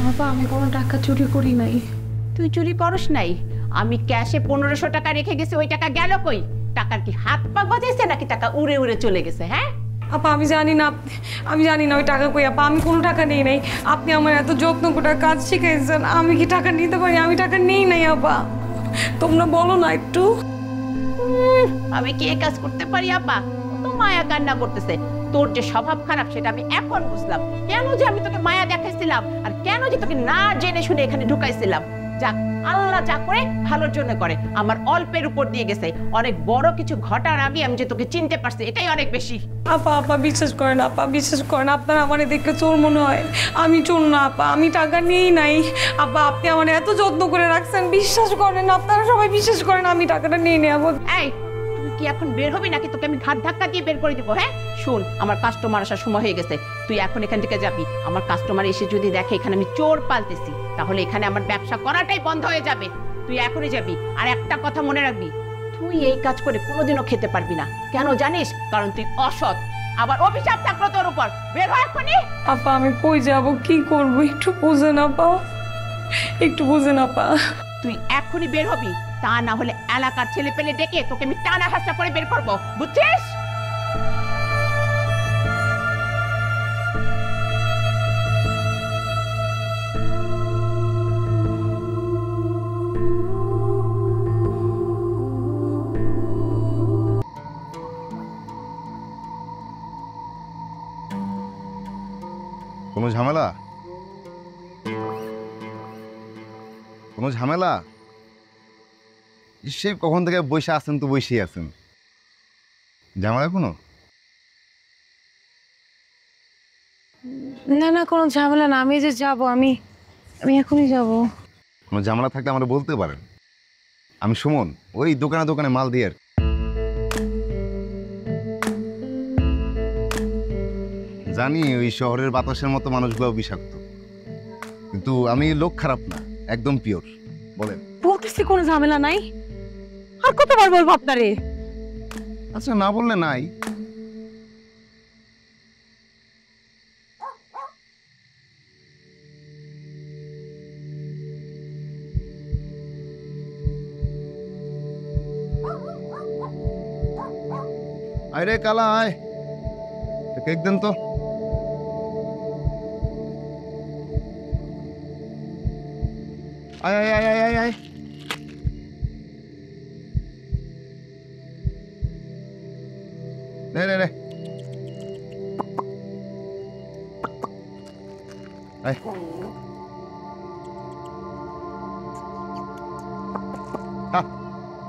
আপা আমি কোনো টাকা চুরি করি নাই। তুই চুরি করস নাই? আমি ক্যাশে 1500 টাকা রেখে গেছি, ওই টাকা গেল কই? টাকার কি হাত পা বাজাইছে নাকি টাকা উড়ে উড়ে চলে গেছে? হ্যাঁ আপা আমি জানি না, আমি জানি না ওই টাকা কই। আপা আমি কোনো টাকা নেই নাই। আপনি আমার এত যত্ন করে কাজ শিখাইছেন, আমি কি টাকা নিতে পারি? আমি টাকা নেই নাই আপা, তোমরা বলো না একটু। আমি কি এই কাজ করতে পারি আপা? তো মায়া কান্না করতেছে। তোর যে স্বভাব খারাপ সেটা আমি এখন বুঝলাম। কেন যে আমি তোকে মায়া দেখাইছিলাম, আর কেন যে তোকে না জেনে শুনে এখানে ঢুকাইছিলাম। যাক, আল্লাহ যা করে ভালোর জন্য করে। আমার অল্পের উপর দিয়ে গেছে, অনেক বড় কিছু ঘটার আগে আমি যে তোকে চিনতে পারছি, এটাই অনেক বেশি। আপা আপা বিশ্বাস করেন, আপা বিশ্বাস করেন, আপনার আমার দেখে চোর মনে হয়। আমি চোর না আপা, আমি টাকা নিয়েই নাই। আপা আপনি আমার এত যত্ন করে রাখছেন, বিশ্বাস করেন, আপনারা সবাই বিশ্বাস করেন আমি টাকাটা নিয়ে নেবো। এই, তুই কি এখন বের হবি নাকি তোকে আমি ঘাট ধাক্কা দিয়ে বের করে দিব? হ্যাঁ শুন, আমার কাস্টমার আসার সময় হয়ে গেছে, তুই এখন এখান থেকে যাবি। আমার কাস্টমার এসে যদি দেখে এখানে আমি চোর পালতেছি, তাহলে এখানে আমার ব্যবসা করাটাই বন্ধ হয়ে যাবে। তুই এখনই যাবি। আর একটা কথা মনে রাখবি, তুই এই কাজ করে কোনোদিনও খেতে পারবি না। কেন জানিস? কারণ তুই অসৎ। আবার অভিশাপ থাকলো তোর উপর। বের হয় এখনই। আপা আমি কই যাব, কি করব, একটু বুঝেন আপা, একটু বুঝেন আপা। তুই এখনই বের হবি, তা না হলে এলাকার ছেলে পেলে ডেকে তোকে আমি টানা হাসটা করে বের করবো, বুঝছিস? কোনো ঝামেলা? কোনো ঝামেলা? সে কখন থেকে বসে আছেন, তো বসেই আছেন। ঝামেলা কোনো? না না কোনো ঝামেলা না, আমি যে যাব, আমি আমি এখনই যাব। কোনো ঝামেলা থাকলে আমরা বলতে পারেন। আমি সুমন, ওই দোকানে দোকানে মাল দিয়ে আর কি। জানি ওই শহরের বাতাসের মতো মানুষগুলো বিষাক্ত, কিন্তু আমি লোক খারাপ না, একদম পিওর। বলেন। বলতেছি কোনো ঝামেলা নাই, আর কতবার বলবো আপনারে? আচ্ছা না বললে নাই। আয় রে কালা, আয় কেক দেন তো। আয় আয় আয় আয় আয় আয়। নে নে নে, আয়। হ্যাঁ